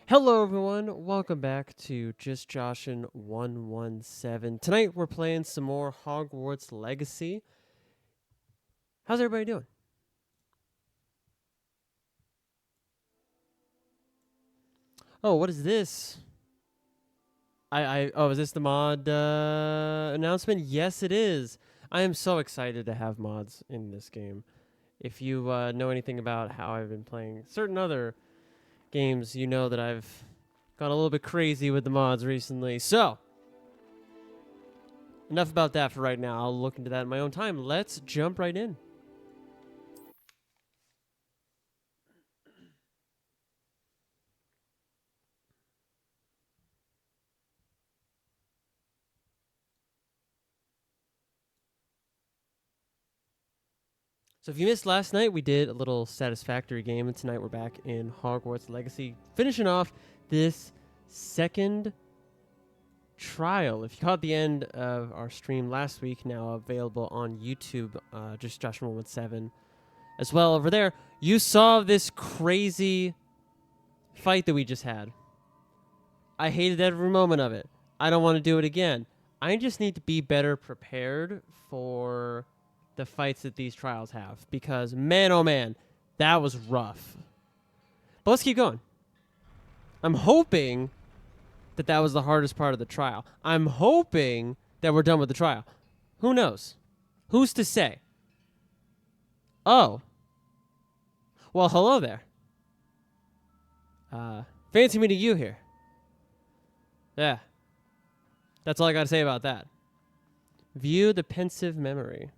Hello everyone, welcome back to Just Joshin 117. Tonight we're playing some more Hogwarts Legacy. How's everybody doing? Oh, what is this? Oh, is this the mod announcement? Yes, it is. I am so excited to have mods in this game. If you know anything about how I've been playing certain other games, you know that I've gone a little bit crazy with the mods recently. So, enough about that for right now. I'll look into that in my own time. Let's jump right in. So if you missed last night, we did a little satisfactory game, and tonight we're back in Hogwarts Legacy, finishing off this second trial. If you caught the end of our stream last week, now available on YouTube, just Josh117 as well over there, you saw this crazy fight that we just had. I hated every moment of it. I don't want to do it again. I just need to be better prepared for the fights that these trials have, because man, oh man, that was rough. But let's keep going. I'm hoping that was the hardest part of the trial. I'm hoping that we're done with the trial. Who knows? Who's to say? Oh. Well, hello there. Fancy meeting you here. Yeah. That's all I got to say about that. View the pensive memory.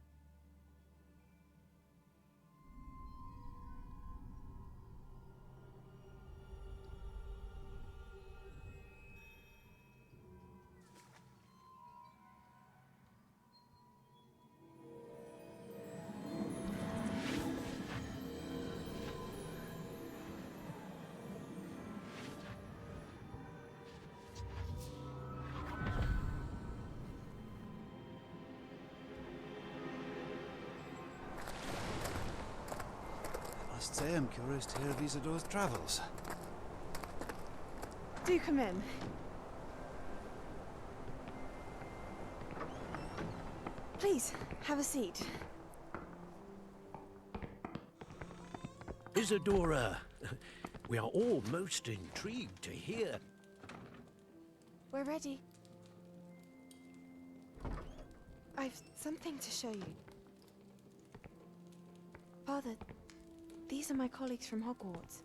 I must say I'm curious to hear of Isadore's travels. Do come in. Please, have a seat. Isadora, we are all most intrigued to hear. We're ready. I've something to show you. Father, these are my colleagues from Hogwarts.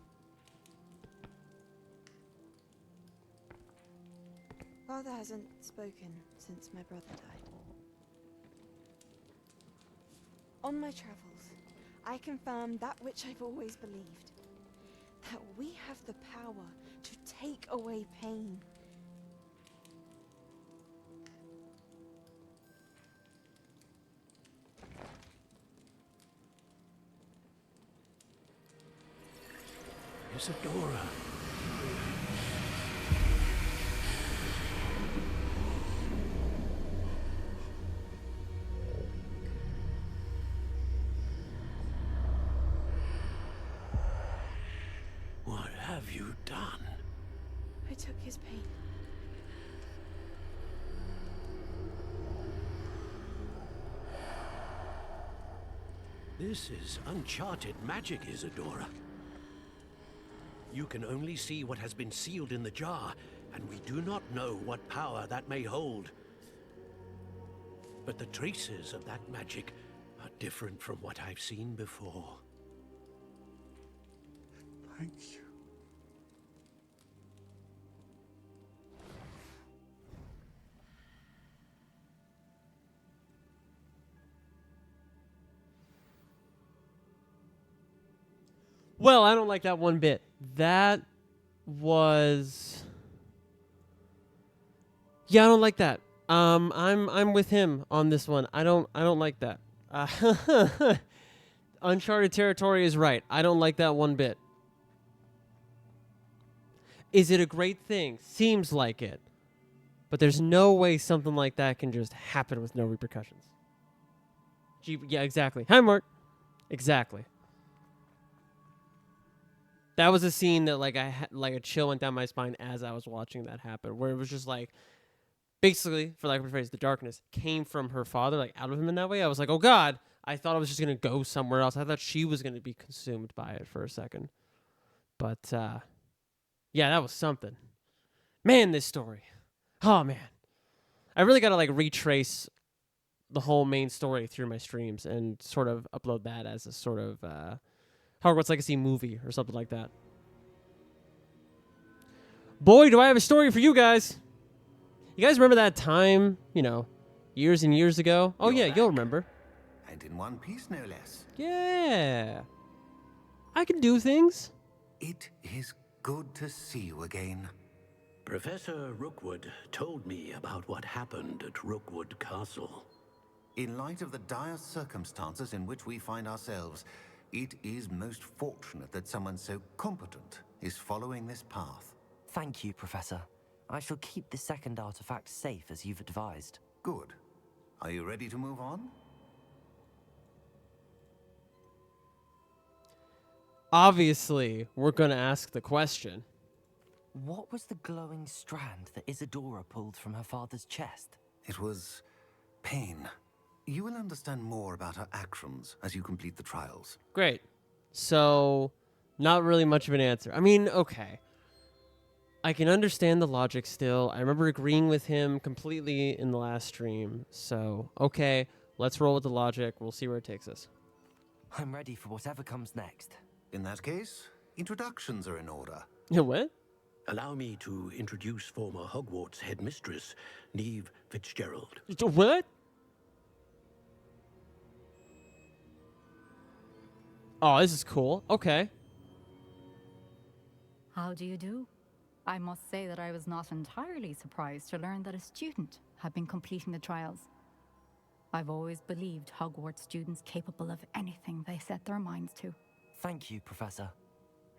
Father hasn't spoken since my brother died. On my travels, I confirmed that which I've always believed. That we have the power to take away pain. Isadora. you done? I took his pain. This is uncharted magic, Isadora. You can only see what has been sealed in the jar, and we do not know what power that may hold. But the traces of that magic are different from what I've seen before. Thank you. Well, I don't like that one bit. That was, yeah, I don't like that. I'm with him on this one. I don't like that. Uncharted territory is right. I don't like that one bit. Is it a great thing? Seems like it. But there's no way something like that can just happen with no repercussions. Yeah, exactly. Hi, Mark. Exactly. That was a scene that like like a chill went down my spine as I was watching that happen, where it was just like, basically, for lack of a phrase, the darkness came from her father, like out of him in that way. I was like, oh God, I thought I was just gonna go somewhere else. I thought she was gonna be consumed by it for a second. But yeah, that was something. Man, this story. Oh man. I really gotta like retrace the whole main story through my streams and sort of upload that as a sort of Hogwarts Legacy movie or something like that. Boy, do I have a story for you guys. You guys remember that time, years and years ago? Oh, You're yeah, back. you'll remember. And in one piece, no less. Yeah. I can do things. It is good to see you again. Professor Rookwood told me about what happened at Rookwood Castle. In light of the dire circumstances in which we find ourselves, it is most fortunate that someone so competent is following this path. Thank you, Professor. I shall keep the second artifact safe as you've advised. Good. Are you ready to move on? Obviously, we're going to ask the question. What was the glowing strand that Isadora pulled from her father's chest? It was pain. You will understand more about her actions as you complete the trials. Great. So, not really much of an answer. I mean, okay. I can understand the logic still. I remember agreeing with him completely in the last stream. So, okay, let's roll with the logic. We'll see where it takes us. I'm ready for whatever comes next. In that case, introductions are in order. What? Allow me to introduce former Hogwarts headmistress, Neve Fitzgerald. What? Oh, this is cool. Okay. How do you do? I must say that I was not entirely surprised to learn that a student had been completing the trials. I've always believed Hogwarts students capable of anything they set their minds to. Thank you, Professor.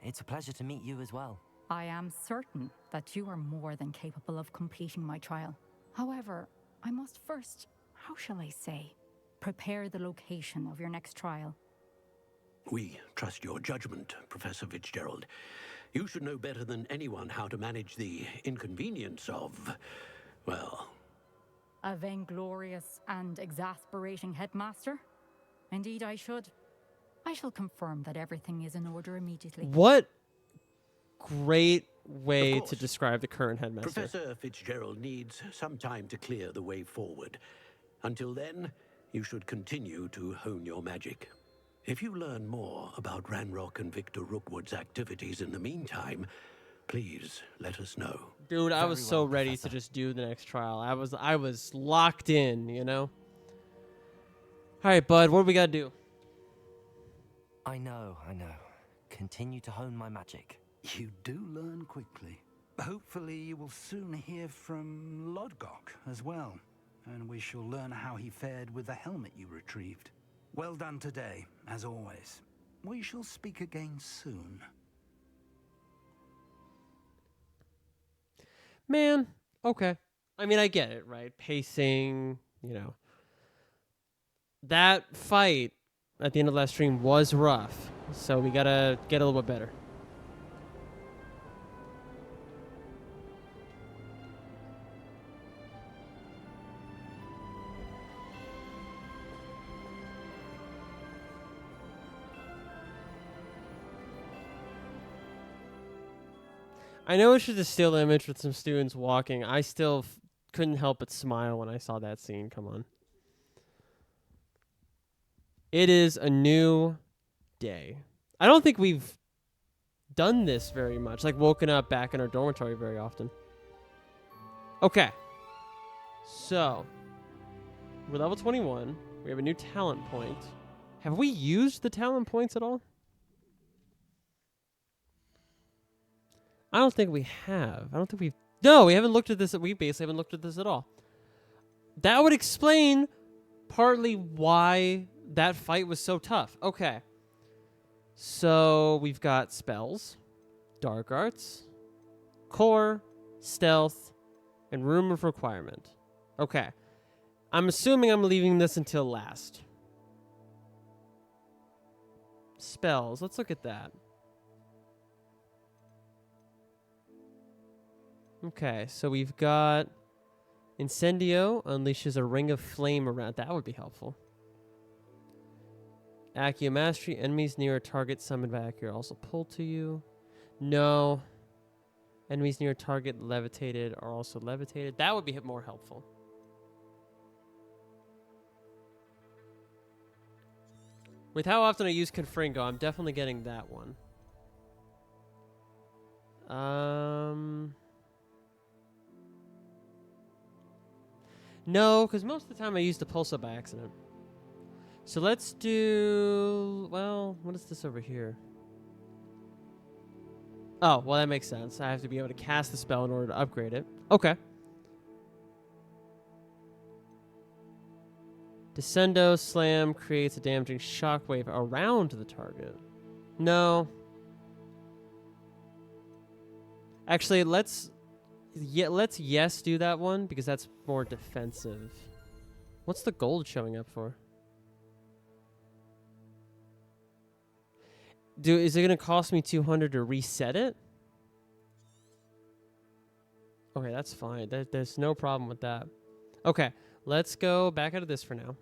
It's a pleasure to meet you as well. I am certain that you are more than capable of completing my trial. However, I must first, how shall I say, prepare the location of your next trial. We trust your judgment, Professor Fitzgerald. You should know better than anyone how to manage the inconvenience of, well... A vainglorious and exasperating headmaster? Indeed, I should. I shall confirm that everything is in order immediately. What great way Of course. to describe the current headmaster. Professor Fitzgerald needs some time to clear the way forward. Until then, you should continue to hone your magic. If you learn more about Ranrock and Victor Rookwood's activities in the meantime, please let us know. Dude, I was Very so well, ready Professor. to just do the next trial. I was locked in, All right, bud, what do we got to do? I know. Continue to hone my magic. You do learn quickly. Hopefully you will soon hear from Lodgok as well, and we shall learn how he fared with the helmet you retrieved. Well done today, as always. We shall speak again soon. Man, okay. I mean, I get it, right? Pacing, That fight at the end of last stream was rough, so we gotta get a little bit better. I know it's just a still image with some students walking. I still couldn't help but smile when I saw that scene. Come on. It is a new day. I don't think we've done this very much, like woken up back in our dormitory very often. Okay. So, we're level 21. We have a new talent point. Have we used the talent points at all? I don't think we have. I don't think we've... No, we haven't looked at this. We basically haven't looked at this at all. That would explain partly why that fight was so tough. Okay. So we've got spells, dark arts, core, stealth, and room of requirement. Okay. I'm assuming I'm leaving this until last. Spells. Let's look at that. Okay, so we've got Incendio unleashes a ring of flame around. That would be helpful. Accio Mastery. Enemies near a target summoned by Accio are also pulled to you. No. Enemies near a target levitated are also levitated. That would be more helpful. With how often I use Confringo, I'm definitely getting that one. No, because most of the time I use the pulse up by accident. So let's do... Well, what is this over here? Oh, well, that makes sense. I have to be able to cast the spell in order to upgrade it. Okay. Descendo Slam creates a damaging shockwave around the target. No. Actually, let's yes do that one because that's more defensive. What's the gold showing up for? Is it going to cost me 200 to reset it? Okay, that's fine. There's no problem with that. Okay, let's go back out of this for now.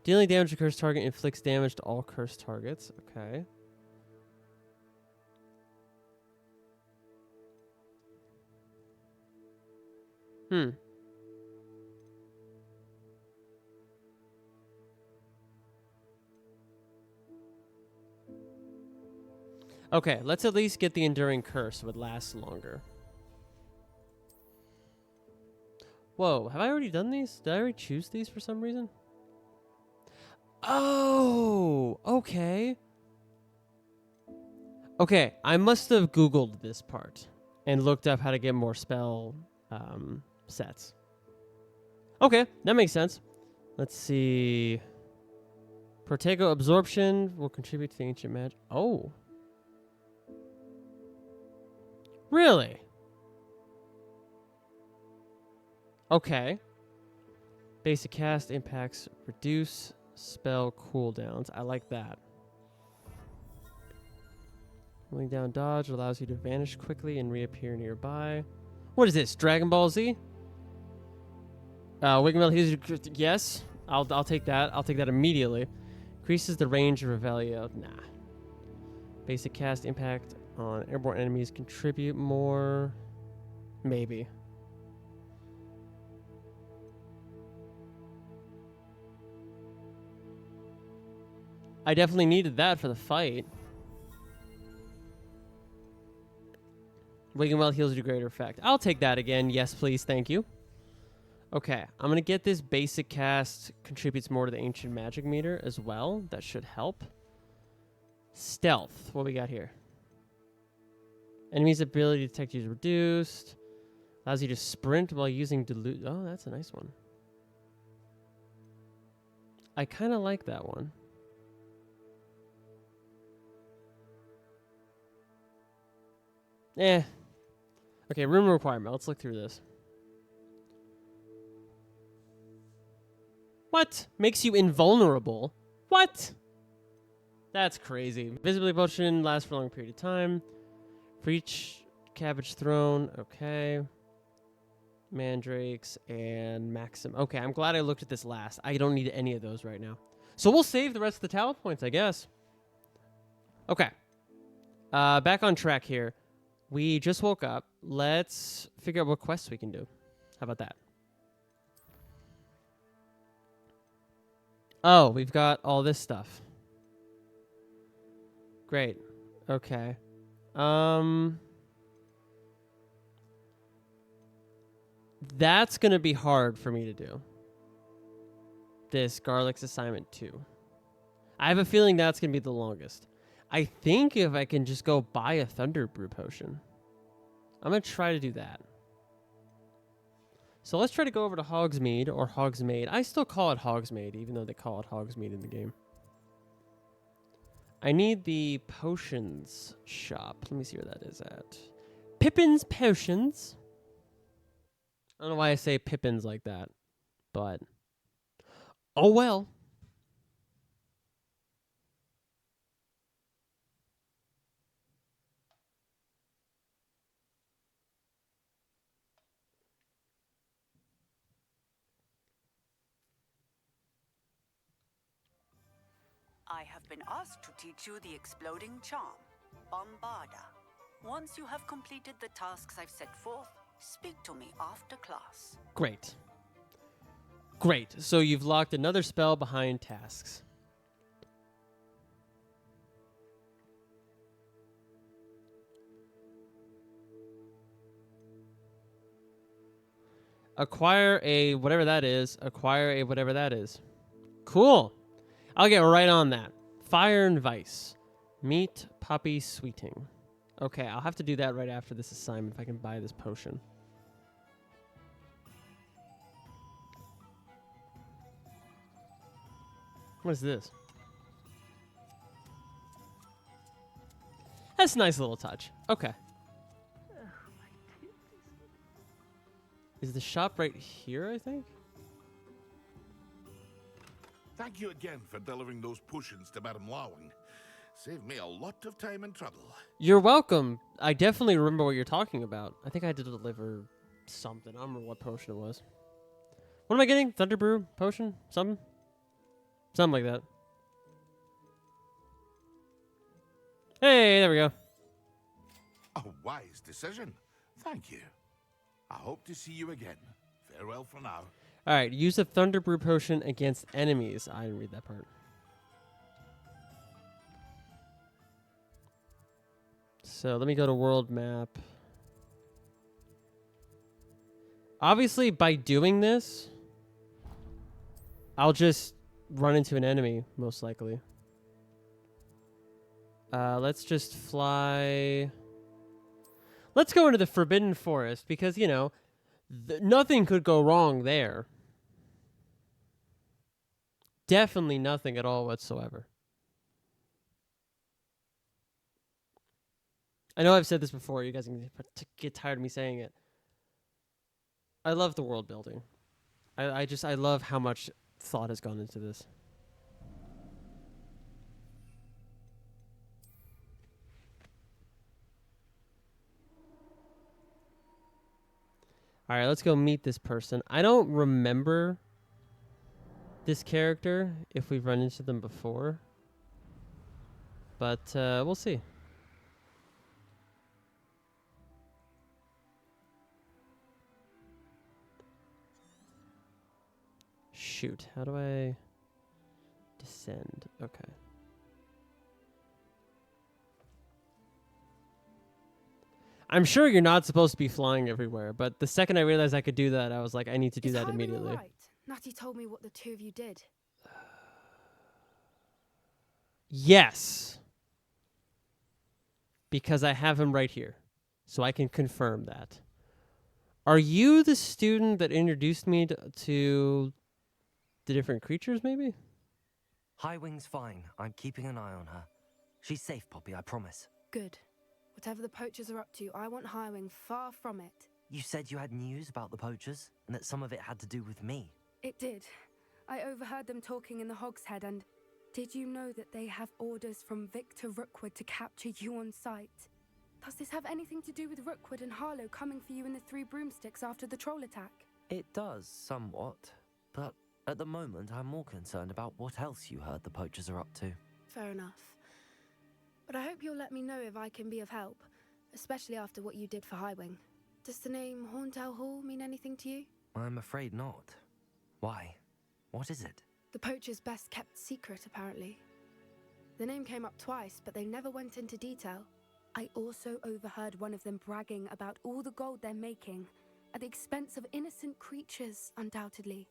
Dealing damage to cursed target inflicts damage to all cursed targets. Okay. Okay, let's at least get the Enduring Curse so it lasts longer. Whoa, have I already done these? Did I already choose these for some reason? Oh, okay. Okay, I must have Googled this part and looked up how to get more spell sets. Okay, that makes sense. Let's see. Protego Absorption will contribute to the Ancient Magic. Oh. Really? Okay. Basic cast impacts reduce spell cooldowns. I like that. Holding down dodge allows you to vanish quickly and reappear nearby. What is this? Dragon Ball Z? Wigmel heals. Yes, I'll take that. I'll take that immediately. Increases the range of Revelio. Nah. Basic cast impact on airborne enemies contribute more. Maybe. I definitely needed that for the fight. Wiggenweld heals do greater effect. I'll take that again. Yes, please. Thank you. Okay, I'm going to get this basic cast. Contributes more to the ancient magic meter as well. That should help. Stealth. What we got here? Enemy's ability to detect you is reduced. Allows you to sprint while using dilute. Oh, that's a nice one. I kind of like that one. Eh. Okay, room requirement. Let's look through this. What? Makes you invulnerable? What? That's crazy. Visibility potion lasts for a long period of time. For each cabbage thrown. Okay. Mandrakes and Maxim. Okay, I'm glad I looked at this last. I don't need any of those right now. So we'll save the rest of the talent points, I guess. Okay. Back on track here. We just woke up. Let's figure out what quests we can do. How about that? Oh, we've got all this stuff. Great. Okay. That's going to be hard for me to do. This Garlic's assignment 2. I have a feeling that's going to be the longest. I think if I can just go buy a Thunder Brew potion. I'm going to try to do that. So let's try to go over to Hogsmeade or Hogsmeade. I still call it Hogsmeade, even though they call it Hogsmeade in the game. I need the potions shop. Let me see where that is at. Pippin's Potions. I don't know why I say Pippins like that, but oh well. I have been asked to teach you the exploding charm, Bombarda. Once you have completed the tasks I've set forth, speak to me after class. Great. Great. So you've locked another spell behind tasks. Acquire a whatever that is. Acquire a whatever that is. Cool. I'll get right on that. Fire and Vice. Meet Poppy Sweeting. Okay, I'll have to do that right after this assignment if I can buy this potion. What is this? That's a nice little touch. Okay. Is the shop right here, I think? Thank you again for delivering those potions to Madame Lawing. Saved me a lot of time and trouble. You're welcome. I definitely remember what you're talking about. I think I had to deliver something. I don't remember what potion it was. What am I getting? Thunder Brew potion? Something? Something like that. Hey, there we go. A wise decision. Thank you. I hope to see you again. Farewell for now. All right, use a Thunder Brew potion against enemies. I didn't read that part. So let me go to world map. Obviously, by doing this, I'll just run into an enemy, most likely. Let's just fly. Let's go into the Forbidden Forest because, you know, nothing could go wrong there. Definitely nothing at all whatsoever. I know I've said this before. You guys can get tired of me saying it. I love the world building. I love how much thought has gone into this. All right, let's go meet this person. I don't remember this character if we've run into them before, but we'll see. Shoot, how do I descend? Okay. I'm sure you're not supposed to be flying everywhere, but the second I realized I could do that, I was like, I need to do that immediately. Right? Natty told me what the two of you did. Yes. Because I have him right here, so I can confirm that. Are you the student that introduced me to the different creatures, maybe? Highwing's fine. I'm keeping an eye on her. She's safe, Poppy, I promise. Good. Whatever the poachers are up to, I want Highwing far from it. You said you had news about the poachers, and that some of it had to do with me. It did. I overheard them talking in the Hogshead, and did you know that they have orders from Victor Rookwood to capture you on sight? Does this have anything to do with Rookwood and Harlow coming for you in the Three Broomsticks after the troll attack? It does, somewhat. But at the moment, I'm more concerned about what else you heard the poachers are up to. Fair enough. but I hope you'll let me know if I can be of help, especially after what you did for Highwing. Does the name Horntail Hall mean anything to you? I'm afraid not. Why? What is it? The poacher's best kept secret, apparently. The name came up twice, but they never went into detail. I also overheard one of them bragging about all the gold they're making, at the expense of innocent creatures, undoubtedly.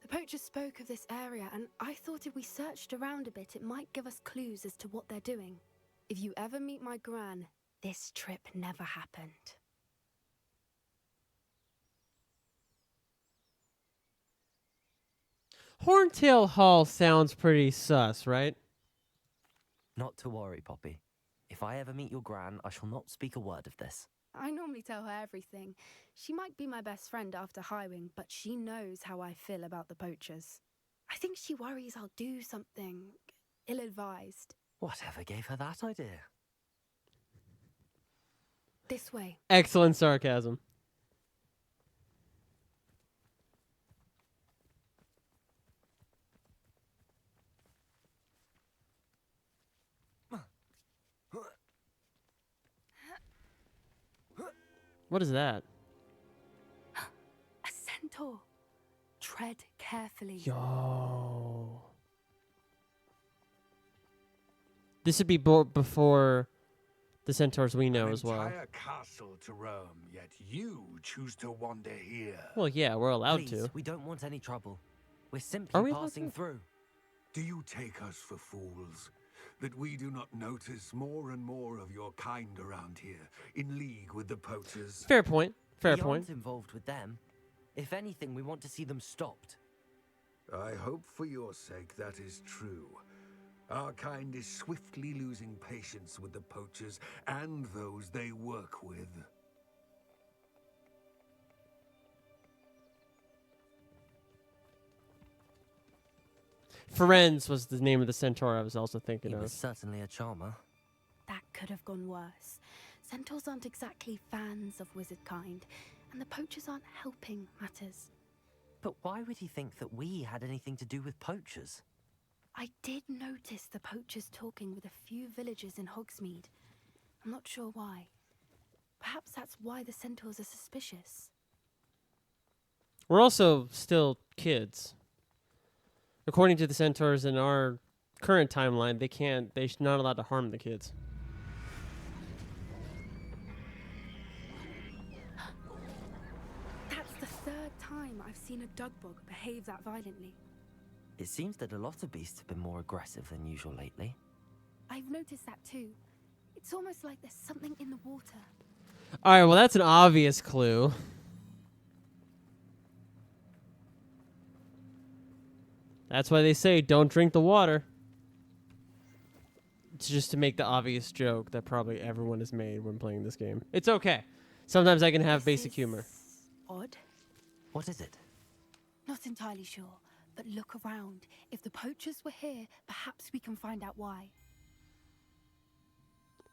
The poacher spoke of this area, and I thought if we searched around a bit, it might give us clues as to what they're doing. If you ever meet my gran, this trip never happened. Horntail Hall sounds pretty sus, right? Not to worry, Poppy. If I ever meet your gran, I shall not speak a word of this. I normally tell her everything. She might be my best friend after Highwing, but she knows how I feel about the poachers. I think she worries I'll do something ill-advised. Whatever gave her that idea? This way. Excellent sarcasm. What is that? A centaur. Tread carefully. Yo. This would be before the centaurs we know as well. An entire castle to roam, yet you choose to wander here. Well, yeah, we're allowed Please, to. we don't want any trouble. We're Are simply we allowed passing to? through. Do you take us for fools? That we do not notice more and more of your kind around here, in league with the poachers? Fair point. Fair We point. aren't involved with them. If anything, we want to see them stopped. I hope for your sake that is true. Our kind is swiftly losing patience with the poachers and those they work with. Ferenz was the name of the centaur I was also thinking He of. was certainly a charmer. That could have gone worse. Centaurs aren't exactly fans of wizard kind, and the poachers aren't helping matters. But why would he think that we had anything to do with poachers? I did notice the poachers talking with a few villagers in Hogsmeade. I'm not sure why. Perhaps that's why the centaurs are suspicious. We're also still kids. According to the centaurs in our current timeline, they're not allowed to harm the kids. That's the third time I've seen a dugbog behave that violently. It seems that a lot of beasts have been more aggressive than usual lately. I've noticed that too. It's almost like there's something in the water. All right, well, that's an obvious clue. That's why they say don't drink the water. It's just to make the obvious joke that probably everyone has made when playing this game. It's okay. Sometimes I can have basic humor. Odd. What is it? Not entirely sure, but look around. If the poachers were here, perhaps we can find out why.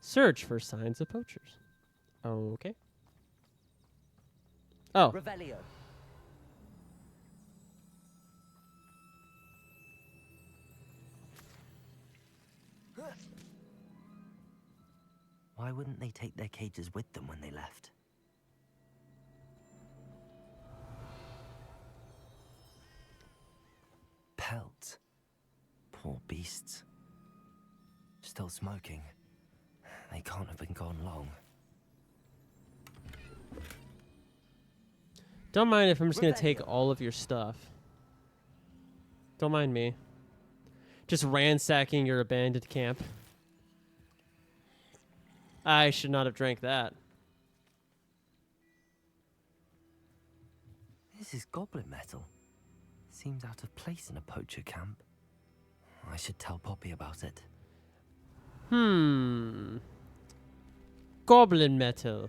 Search for signs of poachers. Okay. Oh. Revelio. Why wouldn't they take their cages with them when they left? Pelts. Poor beasts. Still smoking. They can't have been gone long. Don't mind if I'm just going to take all of your stuff. Don't mind me. Just ransacking your abandoned camp. I should not have drank that. This is goblin metal. Seems out of place in a poacher camp. I should tell Poppy about it. Goblin metal.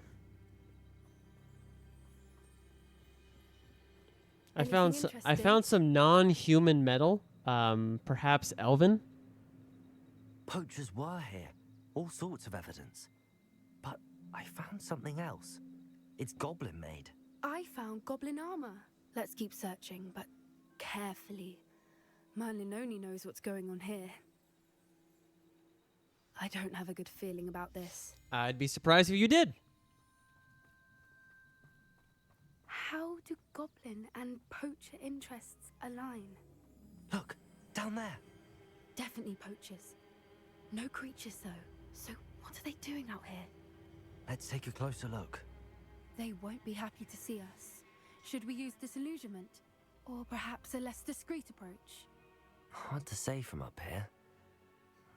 I found some non-human metal. Perhaps elven. Poachers were here. All sorts of evidence. But I found something else. It's goblin made. I found goblin armor. Let's keep searching, but carefully. Merlin only knows what's going on here. I don't have a good feeling about this. I'd be surprised if you did. How do goblin and poacher interests align? Look, down there. Definitely poachers. No creatures, though. So what are they doing out here? Let's take a closer look. They won't be happy to see us. Should we use disillusionment? Or perhaps a less discreet approach? Hard to say from up here.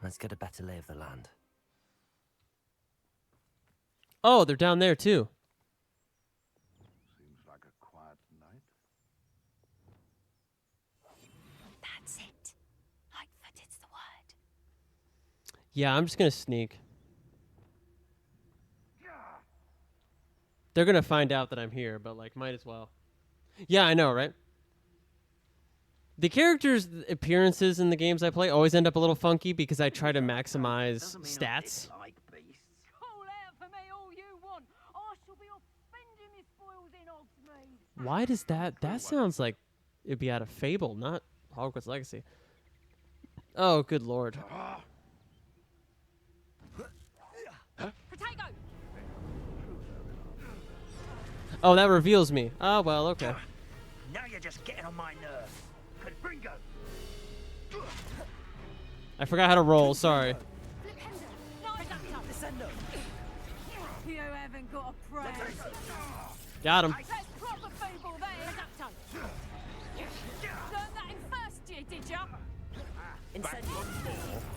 Let's get a better lay of the land. Oh, they're down there too. Seems like a quiet night. That's it. Lightfoot is the word. Yeah, I'm just gonna sneak. They're gonna find out that I'm here, but like, might as well. Yeah, I know, right? The characters' appearances in the games I play always end up a little funky because I try to maximize stats. Call out for me all you want. I shall be off spending my spoils in Hogsmeade. Why does that? That sounds like it'd be out of Fable, not Hogwarts Legacy. Oh, good lord. Potato! Oh, that reveals me. Oh, well, okay. Now you're just getting on my nerves. Confringo! I forgot how to roll, sorry. You haven't got a prayer. Got him. That's proper feeble there. Learned that in first year, did ya?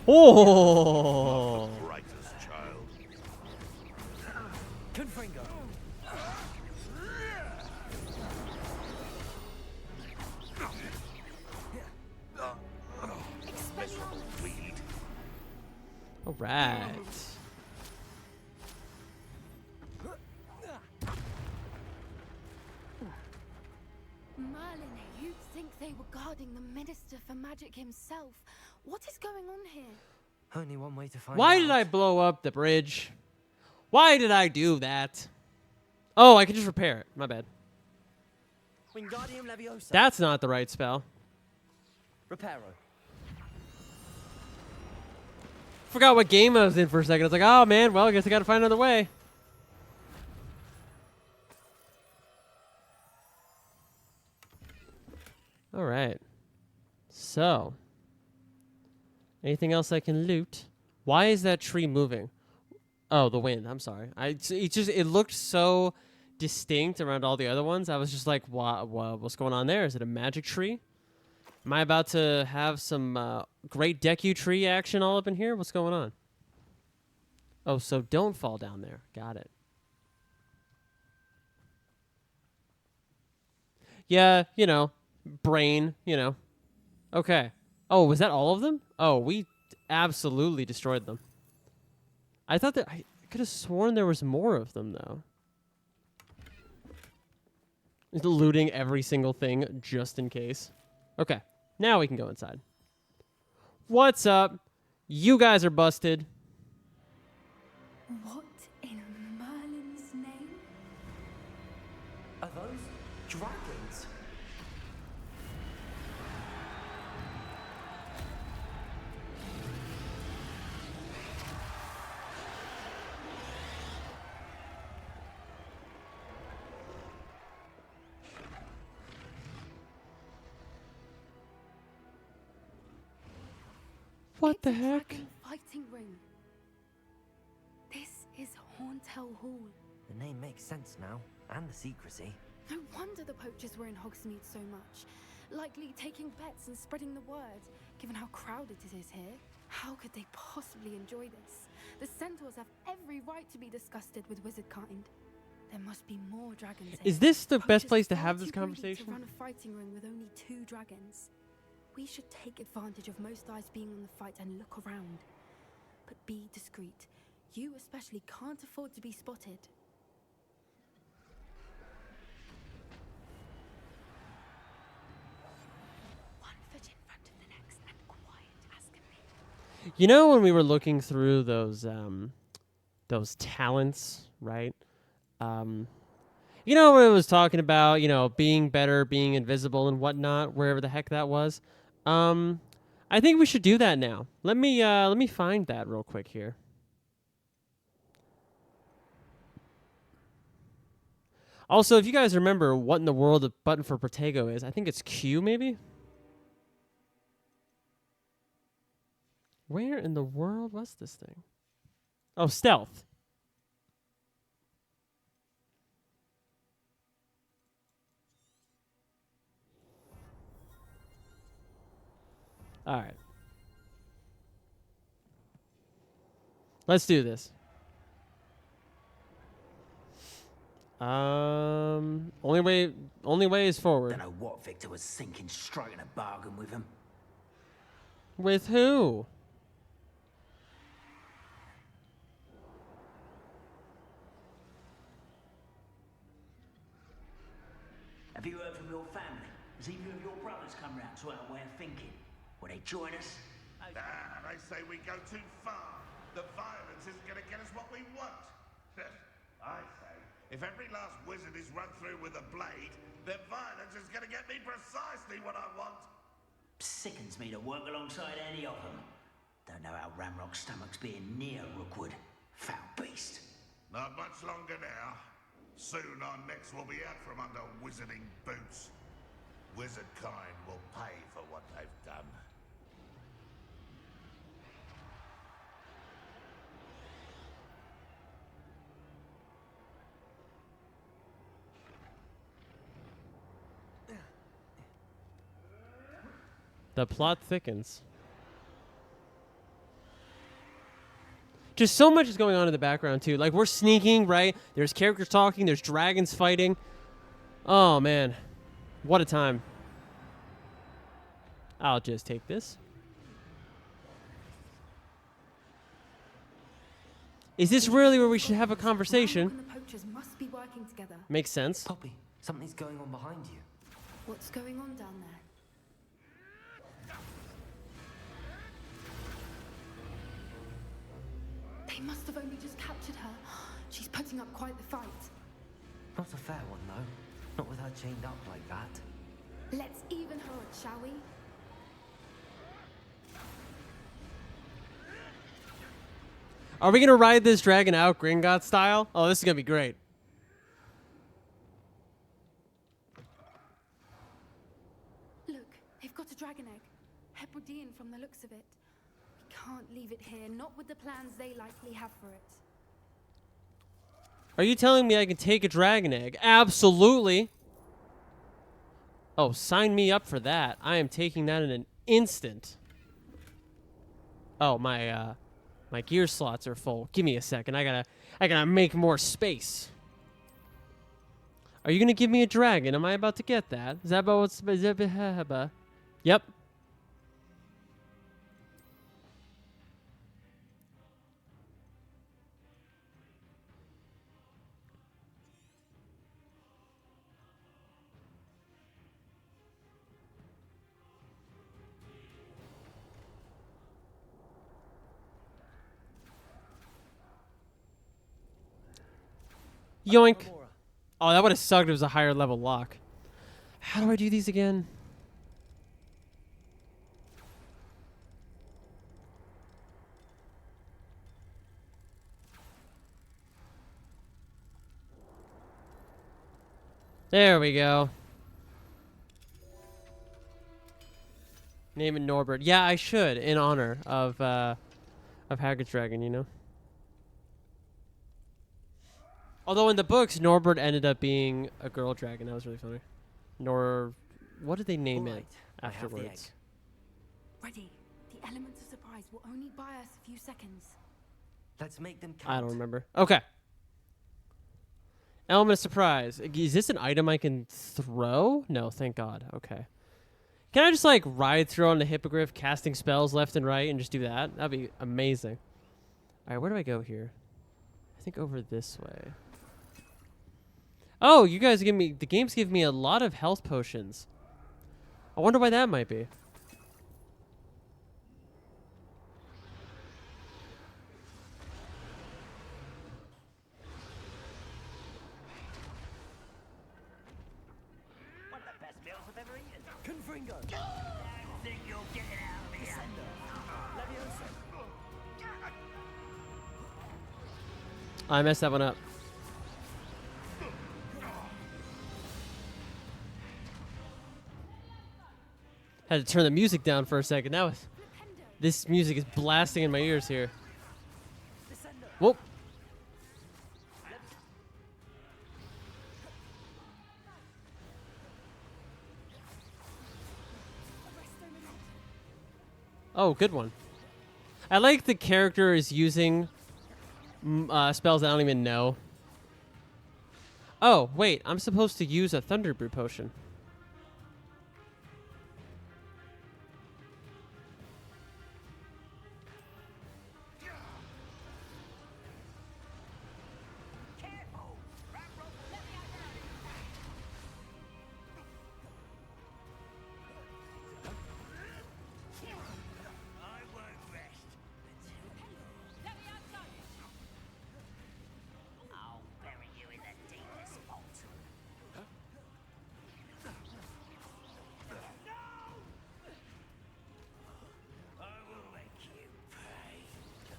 Oh! Brightest child. Confringo. All right. Merlin, you'd think they were guarding the Minister for Magic himself. What is going on here? Only one way to find out. Why did I blow up the bridge? Why did I do that? Oh, I can just repair it. My bad. Wingardium Leviosa. That's not the right spell. Reparo. Forgot what game I was in for a second. I was like, oh man, well, I guess I gotta find another way. All right. So, anything else I can loot? Why is that tree moving? Oh, the wind. I'm sorry. It looked so distinct around all the other ones. I was just like, what's going on there? Is it a magic tree? Am I about to have some great Deku tree action all up in here? What's going on? Oh, so don't fall down there. Got it. Yeah, you know, brain, you know. Okay. Oh, was that all of them? Oh, we absolutely destroyed them. I thought that I could have sworn there was more of them, though. Looting every single thing just in case. Okay. Now we can go inside. What's up? You guys are busted. What in Merlin's name? Are those dragons? What It's the a heck? dragon fighting ring. This is Hauntel Hall. The name makes sense now, and the secrecy. No wonder the poachers were in Hogsmeade so much. Likely taking bets and spreading the word, given how crowded it is here. How could they possibly enjoy this? The centaurs have every right to be disgusted with wizard kind. There must be more dragons here. Is this the best Poachers place to far have this too greedy conversation? To run a fighting ring with only 2 dragons. We should take advantage of most eyes being on the fight and look around. But be discreet. You especially can't afford to be spotted. One foot in front of the next and quiet as can be. You know when we were looking through those talents, right? You know when it was talking about, you know, being better, being invisible and whatnot, wherever the heck that was. I think we should do that now. Let me find that real quick here. Also, if you guys remember what in the world the button for Protego is, I think it's Q maybe? Where in the world was this thing? Oh, stealth. All right. Let's do this. Only way is forward. Don't know what Victor was thinking, striking a bargain with him. With who? Have you heard from your family? Has either of your brothers come round to our way of thinking? Will they join us? They say we go too far. The violence isn't going to get us what we want. I say, if every last wizard is run through with a blade, then violence is going to get me precisely what I want. Sickens me to work alongside any of them. Don't know how Ramrock's stomach's being near Rookwood. Foul beast. Not much longer now. Soon our necks will be out from under wizarding boots. Wizard kind will pay for what they've done. The plot thickens. Just so much is going on in the background too. Like we're sneaking, right? There's characters talking, there's dragons fighting. Oh man. What a time. I'll just take this. Is this really where we should have a conversation? Ramrock and the poachers must be working together. Makes sense. Poppy, something's going on behind you. What's going on down there? They must have only just captured her. She's putting up quite the fight. Not a fair one, though. Not with her chained up like that. Let's even her up, shall we? Are we going to ride this dragon out Gringotts style? Oh, this is going to be great. Look, they've got a dragon egg. Hebridean from the looks of it. We can't leave it here, not with the plans they likely have for it. Are you telling me I can take a dragon egg? Absolutely. Oh, sign me up for that. I am taking that in an instant. Oh, my gear slots are full. Give me a second. I gotta make more space. Are you gonna give me a dragon? Am I about to get that? Is that about what's... Yep. Yoink. Oh, that would have sucked if it was a higher level lock. How do I do these again? There we go. Name it Norbert. Yeah, I should, in honor of Hagrid's dragon, you know? Although in the books, Norbert ended up being a girl dragon. That was really funny. What did they name it afterwards? Ready. The element of surprise will only buy us a few seconds. Let's make them count. I don't remember. Okay. Element of surprise. Is this an item I can throw? No, thank God. Okay. Can I just like ride through on the hippogriff, casting spells left and right, and just do that? That'd be amazing. All right, where do I go here? I think over this way. Oh, you guys give me... The game's give me a lot of health potions. I wonder why that might be. One of the best meals I've ever eaten. Confringo! Think you're getting out of here? I messed that one up. Had to turn the music down for a second. That was... This music is blasting in my ears here. Whoop. Oh, good one. I like the character is using spells I don't even know. Oh, wait. I'm supposed to use a Thunder Brew potion.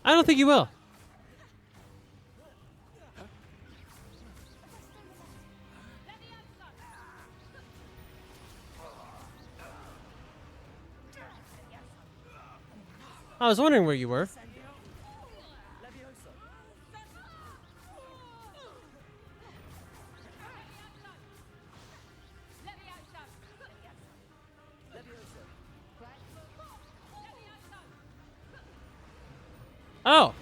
I don't think you will. I was wondering where you were. Oh.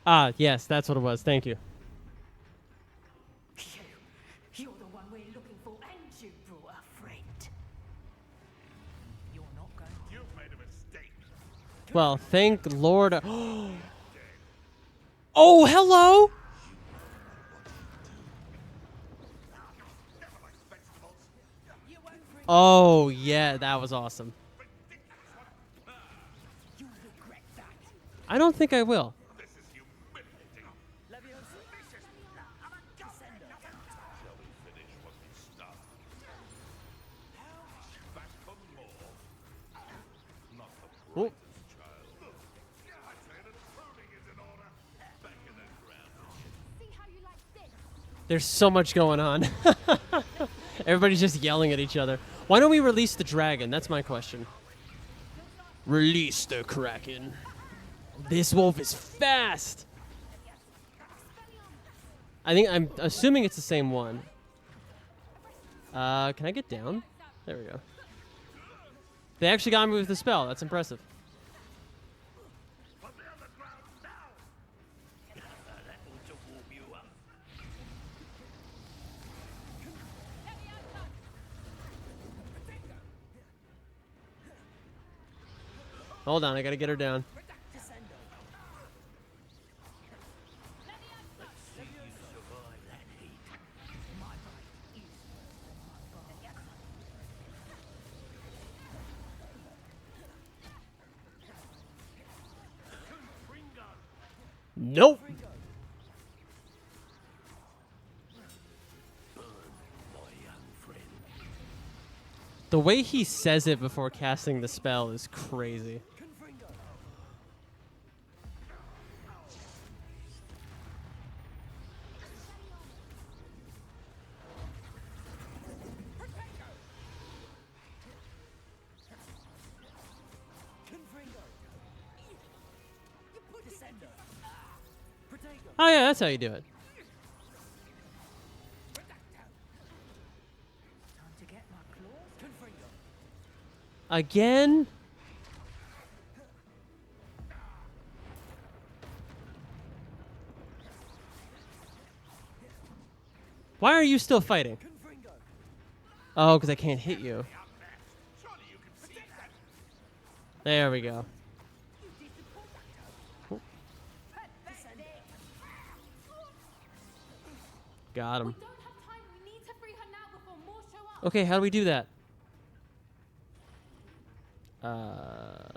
Ah, yes, that's what it was. Thank you. You're the one we're looking for, and you brought a friend. You're not going to... You've made a mistake. Well, thank Lord. Oh, hello. Oh, yeah, that was awesome. I don't think I will. Oh. There's so much going on. Everybody's just yelling at each other. Why don't we release the dragon? That's my question. Release the Kraken. This wolf is fast. I'm assuming it's the same one. Can I get down? There we go. They actually got me with the spell. That's impressive. Hold on, I gotta get her down. Nope. The way he says it before casting the spell is crazy. Oh yeah, that's how you do it. Again? Why are you still fighting? Oh, because I can't hit you. There we go. Got him. Okay, how do we do that? How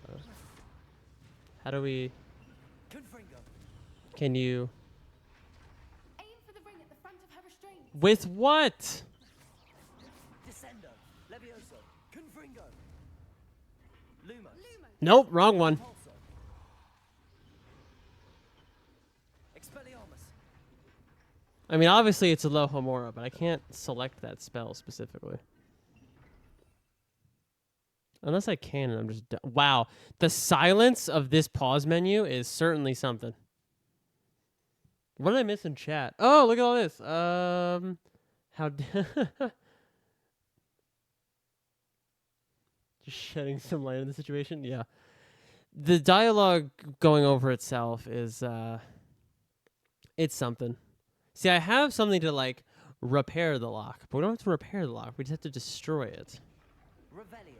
do we... Can you? Aim for the ring at the front of her restraint. With what? Descendo, Levioso, Confringo, Lumos. Nope, wrong one. Repulso. Expelliarmus. I mean, obviously it's a Alohomora, but I can't select that spell specifically. Unless I can, and I'm just... Wow. The silence of this pause menu is certainly something. What did I miss in chat? Oh, look at all this. How... Just shedding some light on the situation? Yeah. The dialogue going over itself is... It's something. See, I have something to, like, repair the lock. But we don't have to repair the lock. We just have to destroy it. Revelio.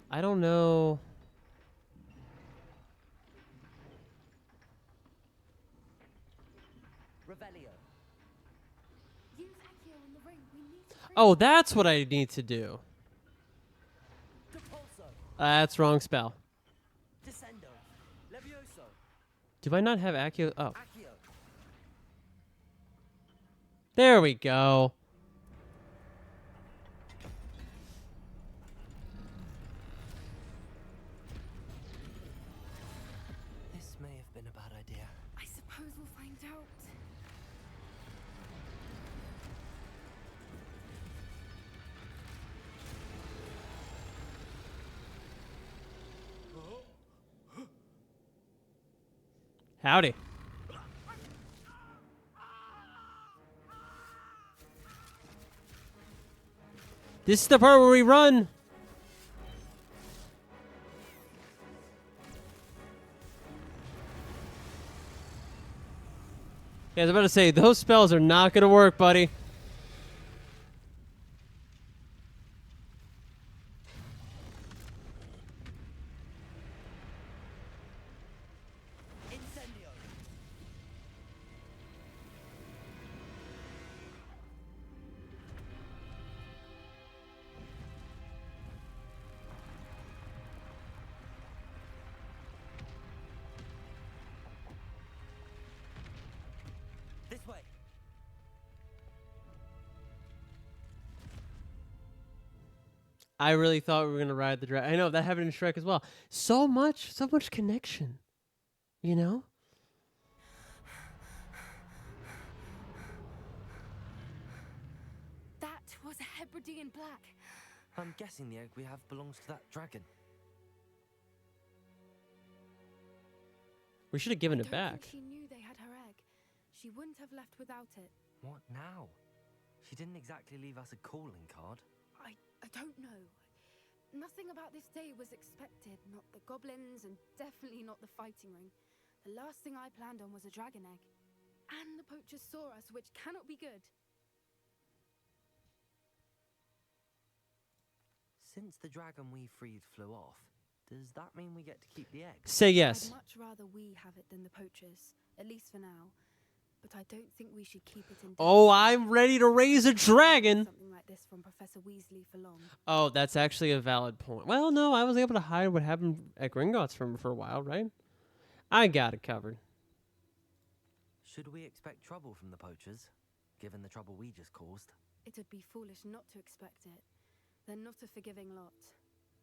I don't know. Revelio. Use Accio in the ring. We need to free Oh, her. that's what I need to do. Depulso. That's wrong spell. Descendo, Levioso, Do I not have Accio? Oh, Accio. there we go. This may have been a bad idea. I suppose we'll find out. Howdy. This is the part where we run. Yeah, I was about to say, those spells are not going to work, buddy. Incendio. This way. I really thought we were going to ride the dragon. I know, that happened in Shrek as well. So much connection. You know? That was a Hebridean black. I'm guessing the egg we have belongs to that dragon. We should have given it I don't back. think she knew they had her egg. She wouldn't have left without it. What now? She didn't exactly leave us a calling card. I don't know. Nothing about this day was expected. Not the goblins, and definitely not the fighting ring. The last thing I planned on was a dragon egg. And the poachers saw us, which cannot be good. Since the dragon we freed flew off, does that mean we get to keep the egg? Say yes. I'd much rather we have it than the poachers, at least for now. But I don't think we should keep it in. Oh, I'm ready to raise a dragon. Something like this from Professor Weasley for long. Oh, that's actually a valid point. Well, no, I was able to hide what happened at Gringotts for a while, right? I got it covered. Should we expect trouble from the poachers, given the trouble we just caused? It'd be foolish not to expect it. They're not a forgiving lot.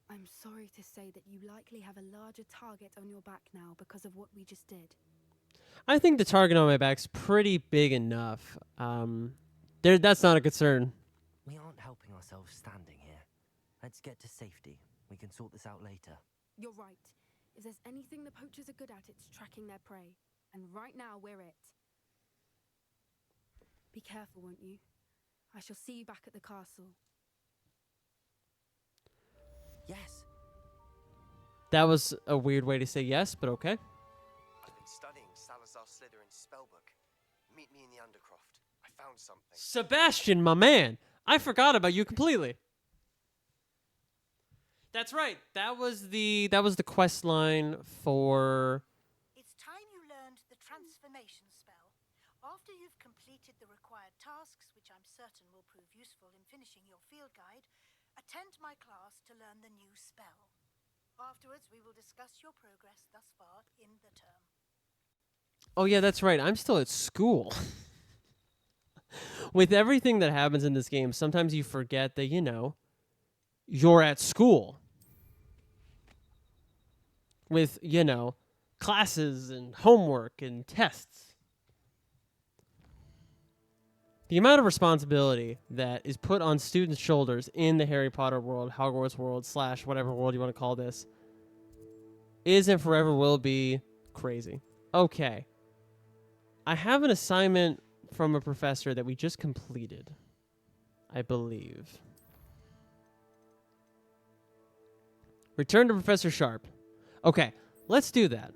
I'm sorry to say that you likely have a larger target on your back now because of what we just did. I think the target on my back's pretty big enough. That's not a concern. We aren't helping ourselves standing here. Let's get to safety. We can sort this out later. You're right. If there's anything the poachers are good at, it's tracking their prey. And right now, we're it. Be careful, won't you? I shall see you back at the castle. Yes. That was a weird way to say yes, but okay. I've been studying Salazar Slytherin's spellbook. Meet me in the Undercroft. I found something. Sebastian, my man. I forgot about you completely. That's right. That was the quest line for... It's time you learned the transformation spell. After tasks, which I'm certain will prove useful in finishing your field guide, attend my class to learn the new spell. Afterwards, we will discuss your progress thus far in the term. Oh, yeah, that's right. I'm still at school. With everything that happens in this game, sometimes you forget that, you're at school. With, classes and homework and tests. The amount of responsibility that is put on students' shoulders in the Harry Potter world, Hogwarts world, / whatever world you want to call this, is and forever will be crazy. Okay. I have an assignment from a professor that we just completed, I believe. Return to Professor Sharp. Okay, let's do that.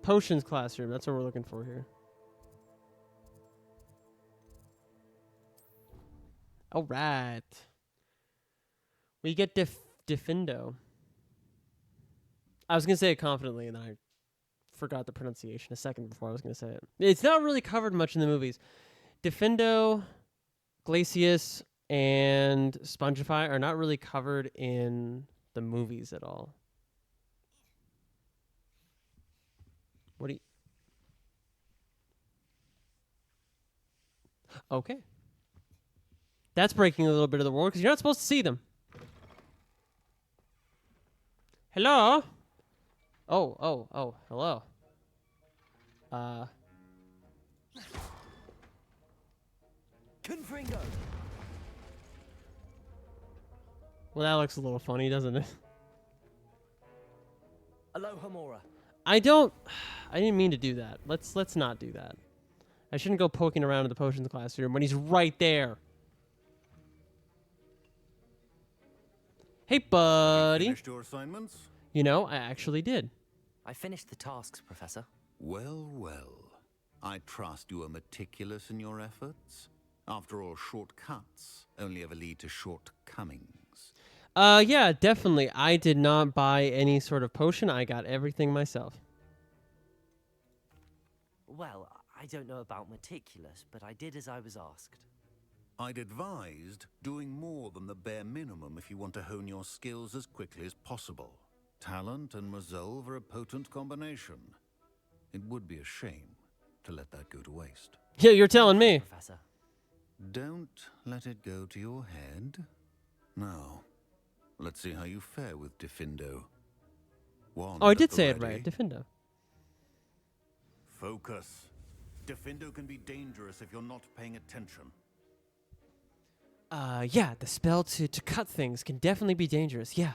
Potions classroom, that's what we're looking for here. All right. We get Diffindo. I was going to say it confidently, and then I forgot the pronunciation a second before I was going to say it. It's not really covered much in the movies. Diffindo, Glacius, and Spongify are not really covered in the movies at all. What do you... Okay. That's breaking a little bit of the world, because you're not supposed to see them. Hello? Oh, hello. Confringo. Well, that looks a little funny, doesn't it? Aloha Mora. I didn't mean to do that. Let's not do that. I shouldn't go poking around in the potions classroom when he's right there. Hey, buddy. You finished your assignments? I actually did. I finished the tasks, Professor. Well, well. I trust you are meticulous in your efforts. After all, shortcuts only ever lead to shortcomings. Yeah, definitely. I did not buy any sort of potion. I got everything myself. Well, I don't know about meticulous, but I did as I was asked. I'd advised doing more than the bare minimum if you want to hone your skills as quickly as possible. Talent and resolve are a potent combination. It would be a shame to let that go to waste. Yeah, you're telling me. Professor. Don't let it go to your head. Now, let's see how you fare with Diffindo. Oh, I did say it right. Diffindo. Focus. Diffindo can be dangerous if you're not paying attention. Yeah, the spell to cut things can definitely be dangerous. Yeah.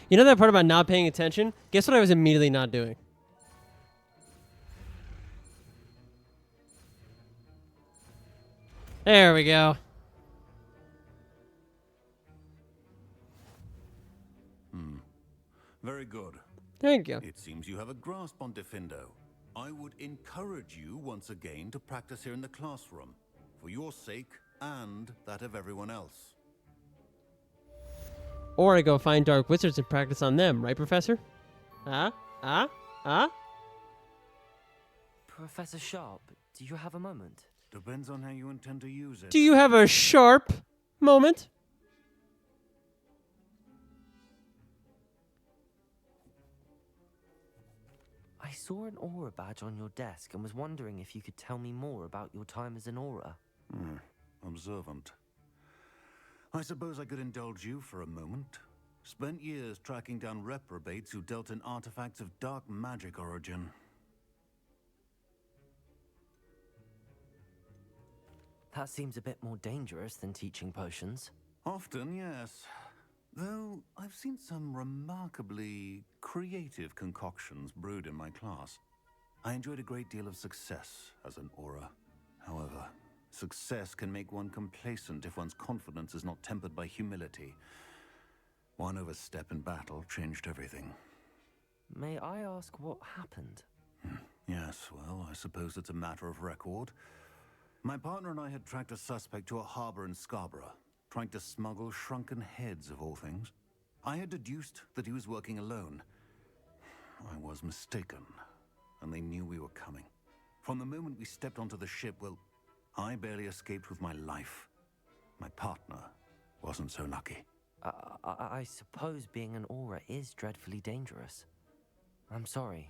You know that part about not paying attention? Guess what I was immediately not doing? There we go. Very good. Thank you. It seems you have a grasp on Diffindo. I would encourage you once again to practice here in the classroom, for your sake and that of everyone else. Or I go find dark wizards and practice on them, right, Professor? Professor Sharp, do you have a moment? Depends on how you intend to use it. Do you have a sharp moment? I saw an aura badge on your desk and was wondering if you could tell me more about your time as an aura. Observant. I suppose I could indulge you for a moment. Spent years tracking down reprobates who dealt in artifacts of dark magic origin. That seems a bit more dangerous than teaching potions. Often, yes. Though I've seen some remarkably creative concoctions brewed in my class. I enjoyed a great deal of success as an aura. However, success can make one complacent if one's confidence is not tempered by humility. One overstep in battle changed everything. May I ask what happened? Yes, well, I suppose it's a matter of record. My partner and I had tracked a suspect to a harbor in Scarborough, trying to smuggle shrunken heads of all things. I had deduced that he was working alone. I was mistaken, and they knew we were coming. From the moment we stepped onto the ship, well, I barely escaped with my life. My partner wasn't so lucky. I suppose being an aura is dreadfully dangerous. I'm sorry.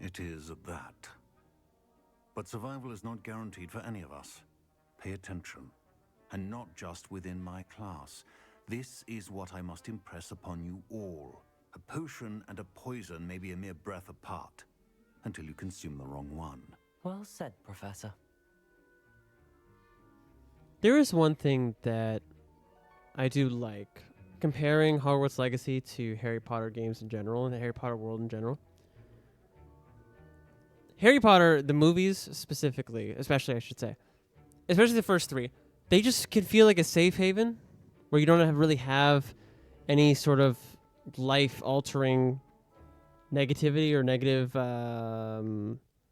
It is that. But survival is not guaranteed for any of us. Pay attention. And not just within my class. This is what I must impress upon you all. A potion and a poison may be a mere breath apart, until you consume the wrong one. Well said, Professor. There is one thing that I do like, comparing Hogwarts Legacy to Harry Potter games in general and the Harry Potter world in general. Harry Potter, the movies specifically, especially I should say, especially the first three, they just can feel like a safe haven where you don't really have any sort of life-altering negativity or negative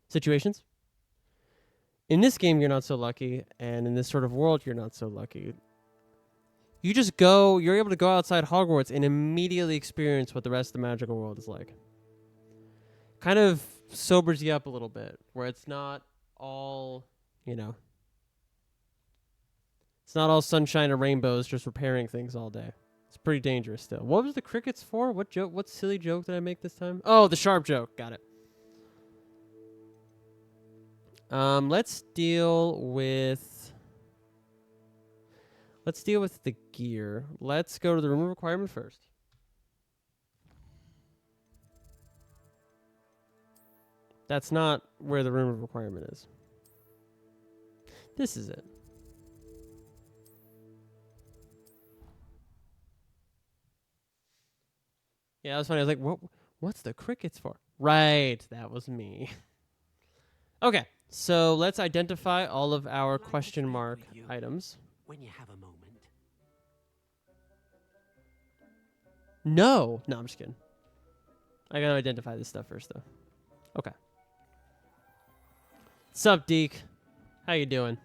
situations. In this game, you're not so lucky, and in this sort of world, you're not so lucky. You just go, you're able to go outside Hogwarts and immediately experience what the rest of the magical world is like. Kind of sobers you up a little bit, where it's not all, you know, it's not all sunshine and rainbows just repairing things all day. It's pretty dangerous still. What was the crickets for? What joke? What silly joke did I make this time? Oh, the sharp joke. Got it. Let's deal with the gear. Let's go to the room requirement first. That's not where the room requirement is. This is it. Yeah, that was funny. I was like, what's the crickets for? Right, that was me. Okay, so let's identify all of our question mark items. When you have a moment. No, I'm just kidding. I gotta identify this stuff first, though. Okay. Sup, Deke? How you doing?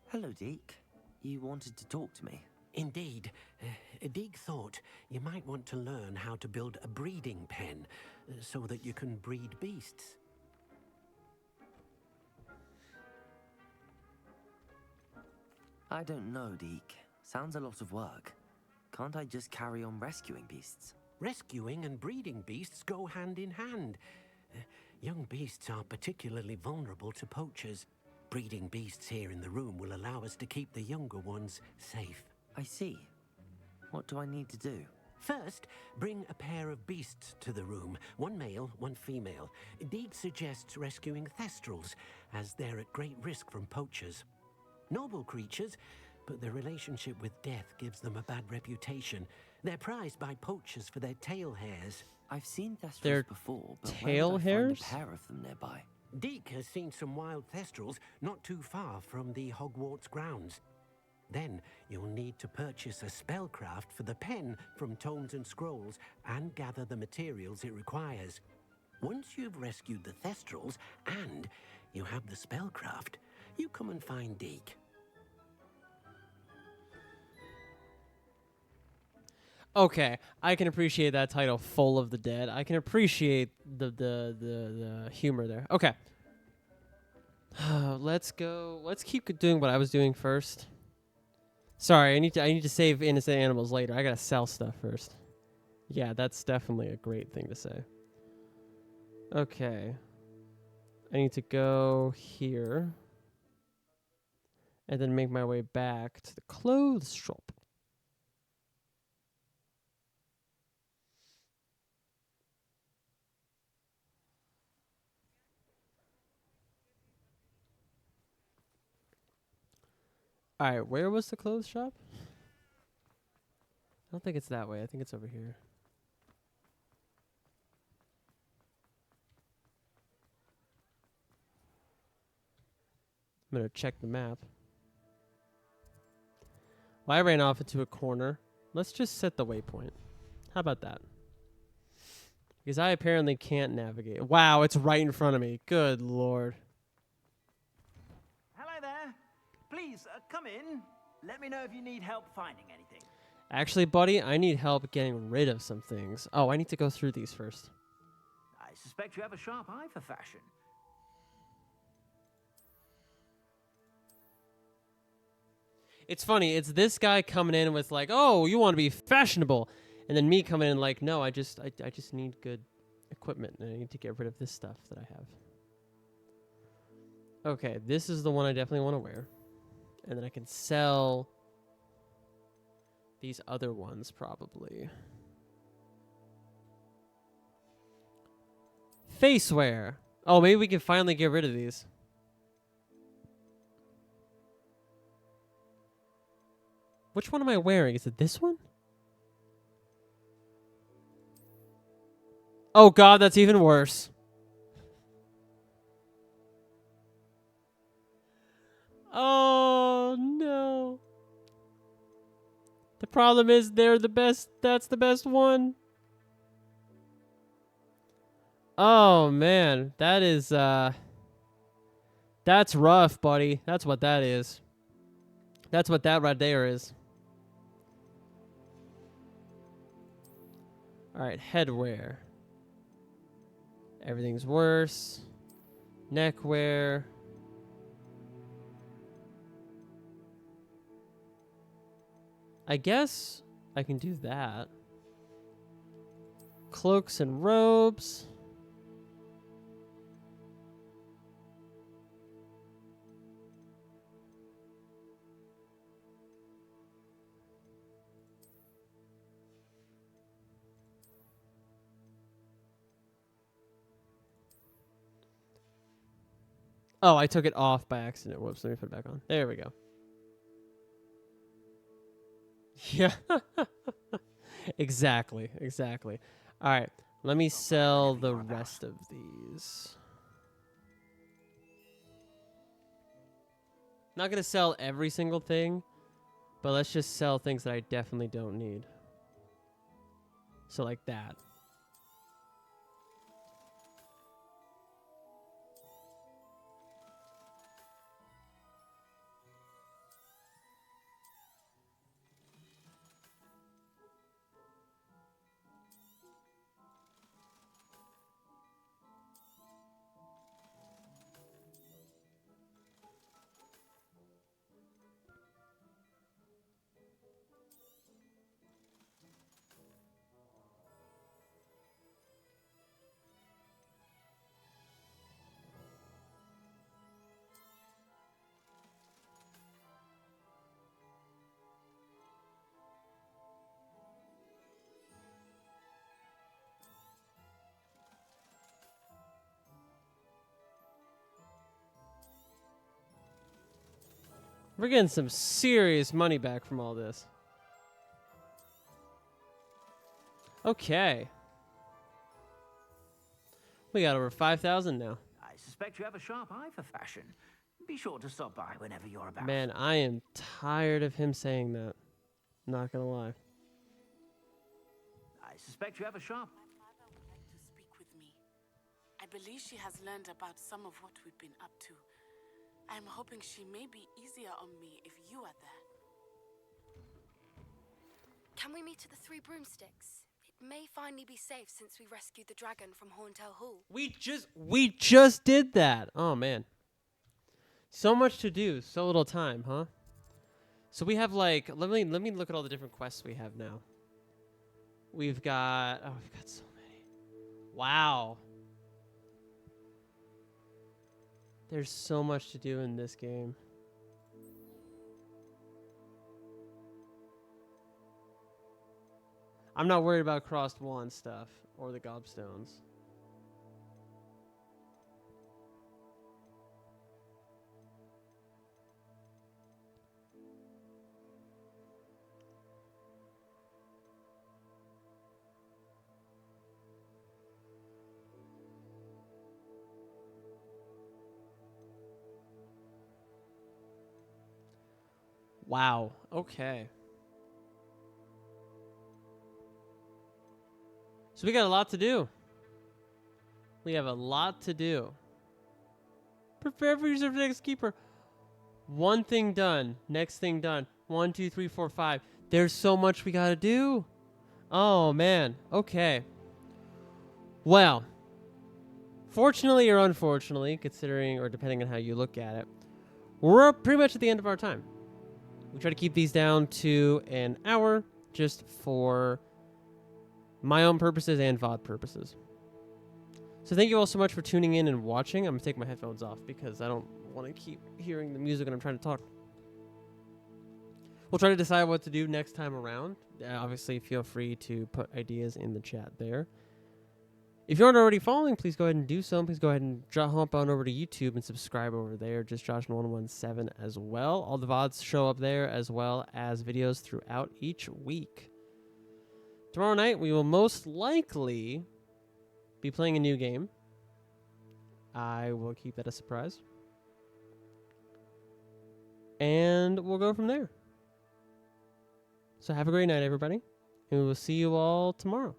Hello, Deke. You wanted to talk to me? Indeed. Deek thought you might want to learn how to build a breeding pen so that you can breed beasts. I don't know, Deke. Sounds a lot of work. Can't I just carry on rescuing beasts? Rescuing and breeding beasts go hand in hand. Young beasts are particularly vulnerable to poachers. Breeding beasts here in the room will allow us to keep the younger ones safe. I see. What do I need to do? First, bring a pair of beasts to the room. One male, one female. Deek suggests rescuing thestrals, as they're at great risk from poachers. Noble creatures, but their relationship with death gives them a bad reputation. They're prized by poachers for their tail hairs. I've seen thestrals Their before, but tail where would I hairs? find a pair of them nearby? Deek has seen some wild thestrals not too far from the Hogwarts grounds. Then you'll need to purchase a spellcraft for the pen from Tomes and Scrolls and gather the materials it requires. Once you've rescued the thestrals and you have the spellcraft, you come and find Deek. Okay, I can appreciate that title, Full of the Dead. I can appreciate the humor there. Okay. Let's go. Let's keep doing what I was doing first. Sorry, I need to save innocent animals later. I gotta sell stuff first. Yeah, that's definitely a great thing to say. Okay. I need to go here. And then make my way back to the clothes shop. Alright, where was the clothes shop? I don't think it's that way. I think it's over here. I'm going to check the map. Well, I ran off into a corner. Let's just set the waypoint. How about that? Because I apparently can't navigate. Wow, it's right in front of me. Good lord. Hello there. Please, come in. Let me know if you need help finding anything. Actually, buddy, I need help getting rid of some things. Oh, I need to go through these first. I suspect you have a sharp eye for fashion. It's funny. It's this guy coming in with like, "Oh, you want to be fashionable," and then me coming in like, "No, I just need good equipment, and I need to get rid of this stuff that I have." Okay, this is the one I definitely want to wear, and then I can sell these other ones probably. Face wear. Oh, maybe we can finally get rid of these. Which one am I wearing? Is it this one? Oh god, that's even worse. Oh no. The problem is they're the best. That's the best one. Oh man, that's rough, buddy. That's what that is. That's what that right there is. All right, headwear. Everything's worse. Neckwear. I guess I can do that. Cloaks and robes. Oh, I took it off by accident. Whoops, let me put it back on. There we go. Yeah. Exactly. All right, let me sell the rest of these. Not going to sell every single thing, but let's just sell things that I definitely don't need. So like that. We're getting some serious money back from all this. Okay. We got over 5,000 now. I suspect you have a sharp eye for fashion. Be sure to stop by whenever you're about. Man, I am tired of him saying that. Not gonna lie. I suspect you have a sharp... My father would like to speak with me. I believe she has learned about some of what we've been up to. I'm hoping she may be easier on me if you are there. Can we meet at the Three Broomsticks? It may finally be safe since we rescued the dragon from Horntail Hall. We just did that. Oh man. So much to do, so little time, huh? So we have like let me look at all the different quests we have now. We've got so many. Wow. There's so much to do in this game. I'm not worried about crossed wand stuff or the gobstones. Wow. Okay. So we got a lot to do. We have a lot to do. Prepare for your next keeper. One thing done. Next thing done. 1, 2, 3, 4, 5. There's so much we gotta do. Oh, man. Okay. Well, fortunately or unfortunately, considering or depending on how you look at it, we're pretty much at the end of our time. We try to keep these down to an hour just for my own purposes and VOD purposes. So thank you all so much for tuning in and watching. I'm going to take my headphones off because I don't want to keep hearing the music when I'm trying to talk. We'll try to decide what to do next time around. Obviously, feel free to put ideas in the chat there. If you aren't already following, please go ahead and do so. Please go ahead and hop on over to YouTube and subscribe over there. Just Josh117 as well. All the VODs show up there as well as videos throughout each week. Tomorrow night, we will most likely be playing a new game. I will keep that a surprise. And we'll go from there. So have a great night, everybody. And we will see you all tomorrow.